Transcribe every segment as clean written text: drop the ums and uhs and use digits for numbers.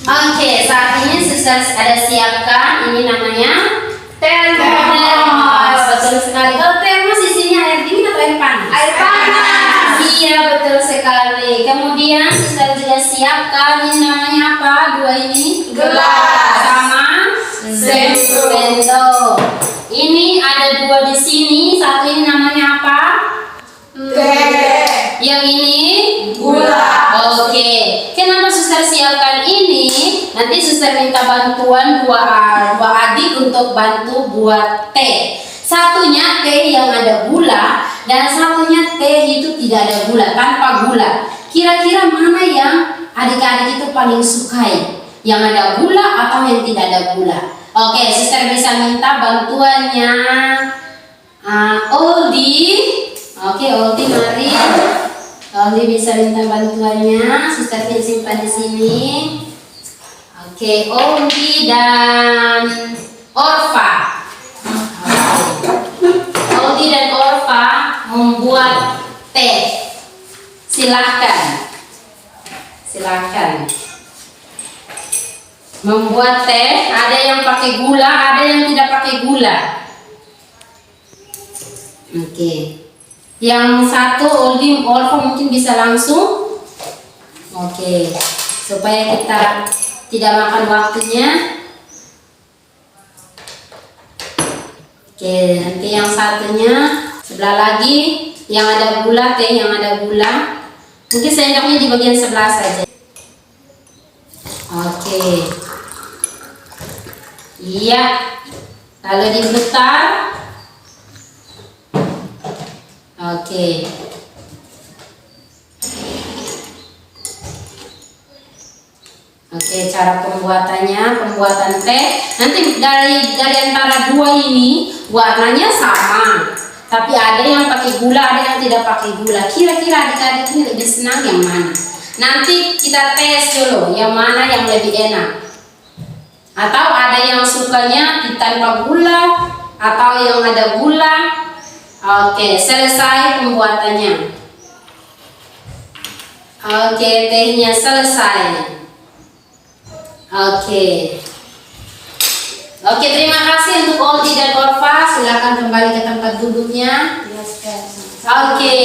Oke, saat ini sudah ada siapkan. Ini namanya termos. Betul sekali. Kalau termos isinya air dingin atau air panas? Air panas. Iya, betul sekali. Kemudian sudah juga siapkan. Ini namanya apa? Dua ini? Gelas. Sama sendok. Ini ada dua di sini. Satu ini namanya apa? Teh. Yang ini Gula. Oke. Kenapa suster siapkan ini? Nanti suster minta bantuan dua adik untuk bantu buat teh. Satunya teh yang ada gula dan satunya teh itu tidak ada gula, tanpa gula. Kira-kira mana yang adik-adik itu paling sukai? Yang ada gula atau yang tidak ada gula? Oke, suster bisa minta bantuannya Oldi. Oke, Oldi mari. Oldi bisa minta bantuannya. Suster simpan di sini. Oke, Oldi dan Orfa. Oldi dan Orfa membuat teh. Silahkan. Silahkan. Membuat teh, ada yang pakai gula, ada yang tidak pakai gula. Oke. Yang satu Oldi, Orfa mungkin bisa langsung. Oke. Supaya kita tidak makan waktunya. Oke, nanti yang satunya sebelah lagi yang ada gula, teh yang ada gula. Mungkin sendoknya di bagian sebelah saja. Oke. Iya. Lalu diputar. Oke. Oke, cara pembuatan teh. Nanti dari antara dua ini warnanya sama, tapi ada yang pakai gula, ada yang tidak pakai gula. Kira-kira adik-adik ini lebih senang yang mana? Nanti kita tes dulu yang mana yang lebih enak. Atau ada yang sukanya tanpa gula atau yang ada gula. Oke, selesai pembuatannya. Oke, tehnya selesai. Oke, terima kasih untuk Oldi dan Orfa. Silakan kembali ke tempat duduknya. Oke,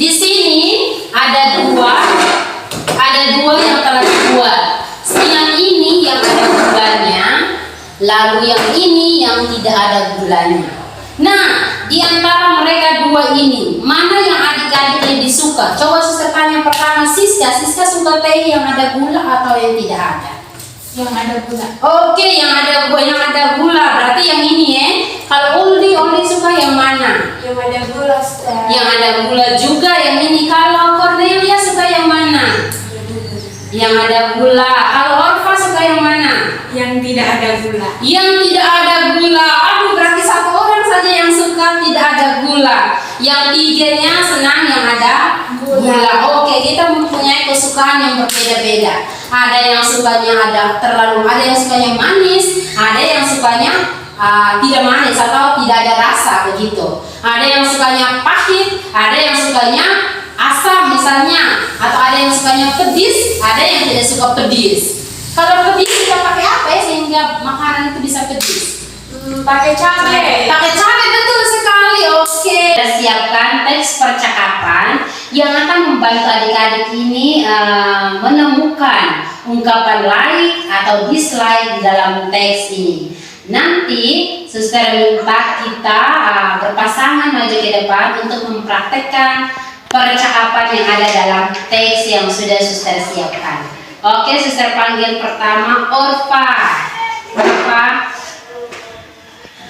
di sini ada dua yang telah dibuat. Yang ini yang ada gulanya, lalu yang ini yang tidak ada gulanya. Nah, di antara mereka dua ini, mana yang adik-adik lebih suka? Coba suster tanya pertama Siska suka teh yang ada gula atau yang tidak ada? Yang ada gula. Oke, yang ada gula berarti yang ini ya. Kalau Oldi suka yang mana? Yang ada gula, Ustaz. Yang ada gula juga yang ini. Kalau Cornelia suka yang mana? Yang ada gula. Kalau Orfa suka yang mana? Yang tidak ada gula. Yang tidak ada gula. Aduh, berarti satu orang saja yang suka tidak ada gula. Yang tiganya senang yang ada gula. Oke, kita mempunyai kesukaan yang berbeda-beda. Ada yang sukanya ada yang sukanya manis, ada yang sukanya tidak manis atau tidak ada rasa begitu. Ada yang sukanya pahit, ada yang sukanya asam misalnya, atau ada yang sukanya pedis, ada yang tidak suka pedis. Kalau pedis kita pakai apa ya sehingga makanan itu bisa pedis? Pakai cabai. Pakai cabai, betul sekali. Oke. Kita siapkan teks percakapan yang akan membantu adik-adik ini menemukan ungkapan like atau dislike di dalam teks ini. Nanti suster minta kita berpasangan maju ke depan untuk mempraktekkan percakapan yang ada dalam teks yang sudah suster siapkan. Oke, suster panggil pertama Orfa.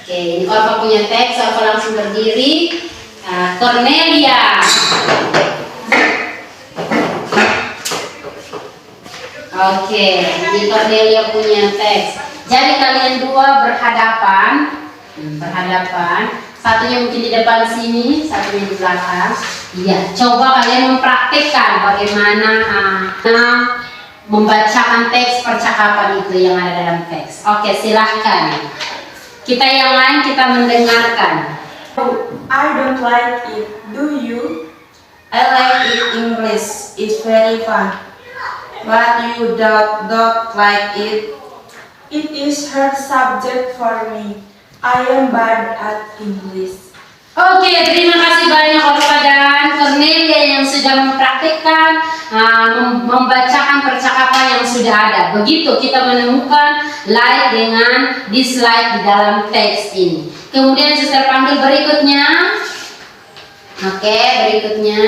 Oke, ini Orfa punya teks. Orfa langsung berdiri. Cornelia. Oke, ini Cornelia punya teks. Jadi kalian dua berhadapan. Satunya mungkin di depan sini, satunya di belakang. Iya, coba kalian mempraktikkan bagaimana membacakan teks percakapan itu yang ada dalam teks. Oke, silahkan. Kita yang lain kita mendengarkan. I don't like it. Do you? I like it English. It's very fun. but you don't like it. It is hard subject for me. I am bad at English. Oke, terima kasih banyak Orfa dan Cornelia yang sudah mempraktikkan membacakan percakapan yang sudah ada. Begitu kita menemukan like dengan dislike di dalam teks ini. Kemudian Suster panggil berikutnya. Oke, berikutnya.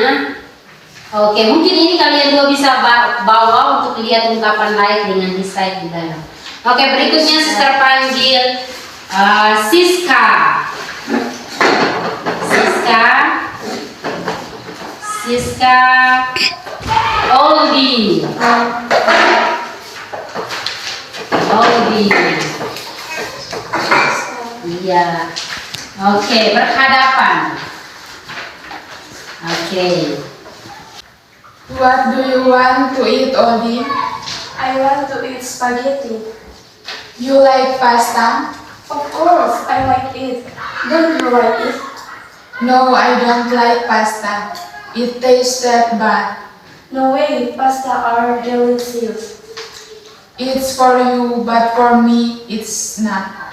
Oke, mungkin ini kalian dua bisa bawa untuk lihat ungkapan like dengan dislike di dalam. Oke, berikutnya Suster panggil Siska. Siska, Oldie. Iya. Oke, berhadapan. Oke. What do you want to eat, Odi? I want to eat spaghetti. You like pasta? Of course, I like it. Don't you like it? No, I don't like pasta. It tasted bad. No way, pasta are delicious. It's for you, but for me, it's not.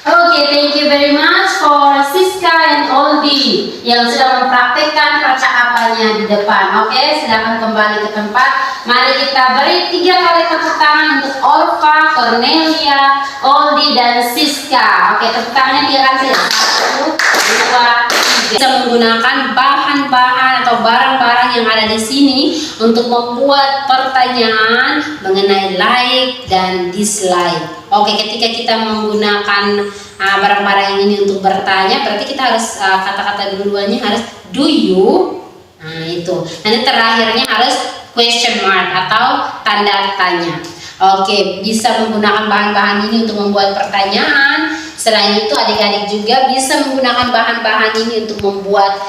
Oke, thank you very much for Siska and Oldie yang sudah mempraktikkan percakapannya di depan. Oke, silakan kembali ke tempat. Mari kita beri 3 kali tepuk tangan untuk Orfa, Cornelia, Oldie, dan Siska. Oke, tepuk tangannya 3 kali. 1, 2, 3. Bisa menggunakan bahan-bahan atau barang-barang yang ada di sini untuk membuat pertanyaan mengenai like dan dislike. Oke, ketika kita menggunakan barang-barang ini untuk bertanya, berarti kita harus kata-kata duluannya harus do you. Nah, itu. Nanti terakhirnya harus question mark atau tanda tanya. Oke, bisa menggunakan bahan-bahan ini untuk membuat pertanyaan. Selain itu, adik-adik juga bisa menggunakan bahan-bahan ini untuk membuat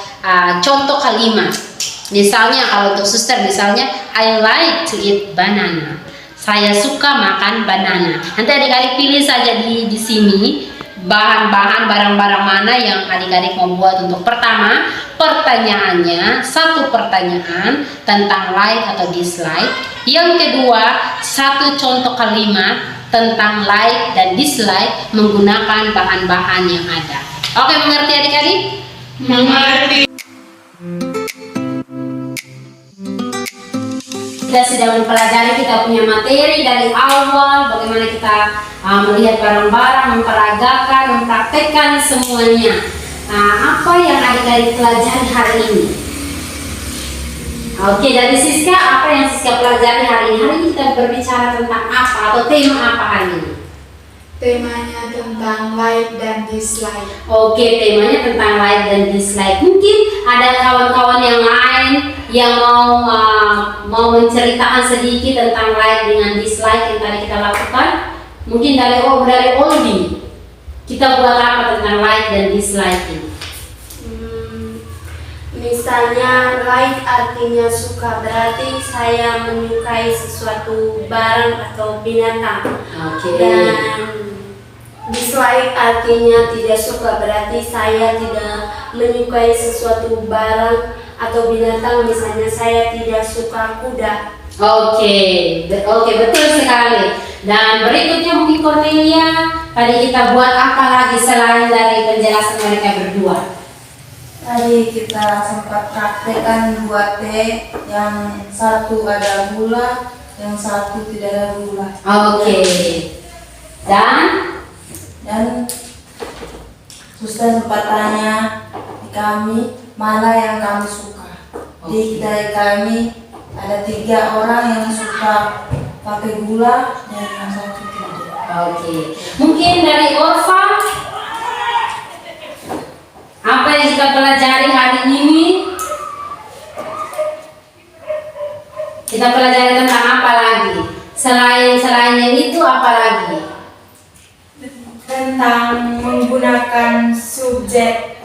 contoh kalimat. Misalnya kalau untuk suster, misalnya I like to eat banana. Saya suka makan banana. Nanti adik-adik pilih saja di sini bahan-bahan barang-barang mana yang adik-adik mau buat untuk pertama pertanyaannya, 1 pertanyaan tentang like atau dislike. Yang kedua, 1 contoh kalimat tentang like dan dislike menggunakan bahan-bahan yang ada. Oke, mengerti adik-adik? Mengerti. Kita sudah mempelajari, kita punya materi dari awal, bagaimana kita melihat barang-barang, memperagakan, mempraktekkan semuanya. Apa yang adik-adik pelajari hari ini? Oke, dari Siska, apa yang Siska pelajari hari ini? Hari ini kita berbicara tentang apa atau tema apa hari ini? Temanya tentang like dan dislike. Oke, temanya tentang like dan dislike. Mungkin ada kawan-kawan yang lain yang mau menceritakan sedikit tentang like dengan dislike yang tadi kita lakukan. Mungkin dari Oldie, kita buat apa tentang like dan dislike ini? Misalnya like artinya suka, berarti saya menyukai sesuatu barang atau binatang. Oke. Dan dislike artinya tidak suka, berarti saya tidak menyukai sesuatu barang atau binatang. Misalnya saya tidak suka kuda. Oke, betul sekali. Dan berikutnya mungkin Cornelia, tadi kita buat apa lagi selain dari penjelasan mereka berdua? Tadi kita sempat praktekkan buat teh, yang 1 ada gula, yang 1 tidak ada gula. Oke. Dan suster sempat tanya di kami mana yang kami suka. Dari kami ada 3 orang yang suka pakai gula dan yang 1 tidak. oke. Mungkin dari Orfa, apa yang kita pelajari hari ini? Kita pelajari tentang apa lagi? Selain yang itu apa lagi? Tentang menggunakan subjek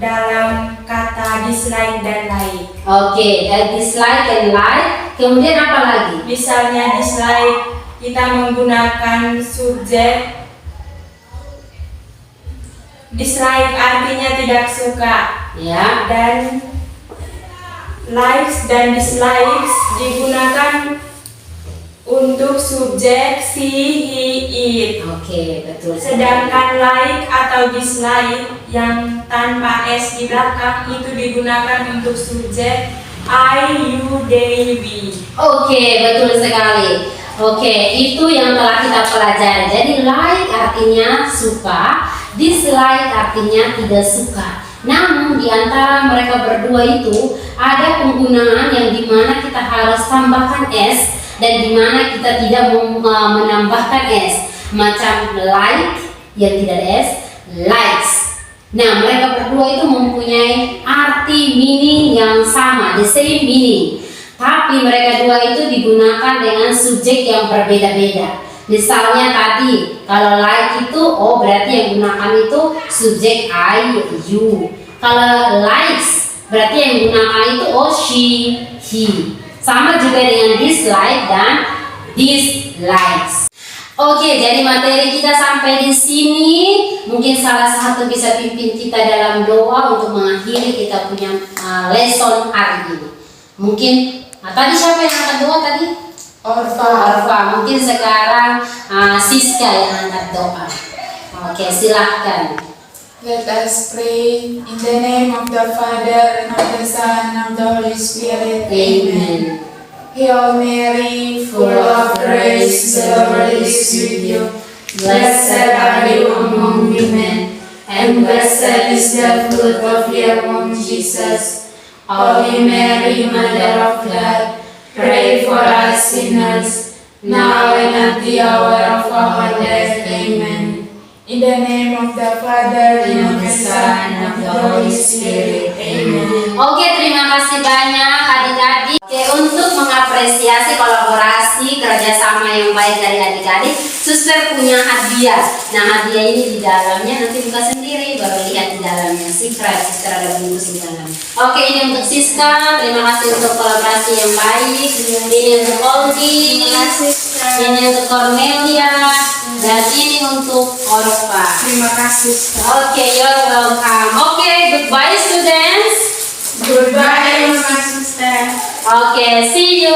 dalam kata dislike dan like. Oke, dari dislike dan like. Kemudian apa lagi? Misalnya dislike, kita menggunakan subjek. Dislike artinya tidak suka. Ya. Dan Likes dan dislikes digunakan untuk subjek she, he, it. Oke, betul. Sedangkan like atau dislike yang tanpa s di belakang itu digunakan untuk subjek I, you, they, we. Oke, betul sekali. Oke, itu yang telah kita pelajari. Jadi like artinya suka, dislike artinya tidak suka. Namun di antara mereka berdua itu ada penggunaan yang dimana kita harus tambahkan s dan dimana kita tidak menambahkan s. Macam like yang tidak ada s, likes. Nah, mereka berdua itu mempunyai arti meaning yang sama, the same meaning. Tapi mereka dua itu digunakan dengan subjek yang berbeda-beda. Misalnya tadi, kalau like itu, oh berarti yang gunakan itu subjek I, you. Kalau likes, berarti yang gunakan itu oh she, he. Sama juga dengan dislike dan dislikes. Oke, jadi materi kita sampai di sini. Mungkin salah satu bisa pimpin kita dalam doa untuk mengakhiri kita punya lesson hari ini. Mungkin tadi siapa yang angkat doa tadi? Orfa. Mungkin sekarang Siska yang angkat doa. Oke, silahkan. Let us pray in the name of the Father, and of the Son, and of the Holy Spirit. Amen. Hail Mary, full of grace, the Lord is with you. Blessed are you among women, and blessed is the fruit of your womb, Jesus. Holy Mary, Mother of God, pray for us sinners, now and at the hour of our death. Amen. In the name of the Father, and of the Son, and of the Holy Spirit. Amen. Oke, terima kasih banyak adik-adik. Oke, untuk mengapresiasi kolaborasi kerjasama yang baik dari adik-adik, suster punya hadiah. Nah, hadiah ini di dalamnya nanti buka sendiri, baru lihat di dalamnya. Secret, suster ada bungkus di dalam. Oke, ini untuk Siska. Terima kasih untuk kolaborasi yang baik. Ini untuk Olgi. Ini untuk Cornelia. Dan ini untuk Orfa. Terima kasih. Oke, you're welcome. Oke, goodbye students. Goodbye, my sister. Okay, see you.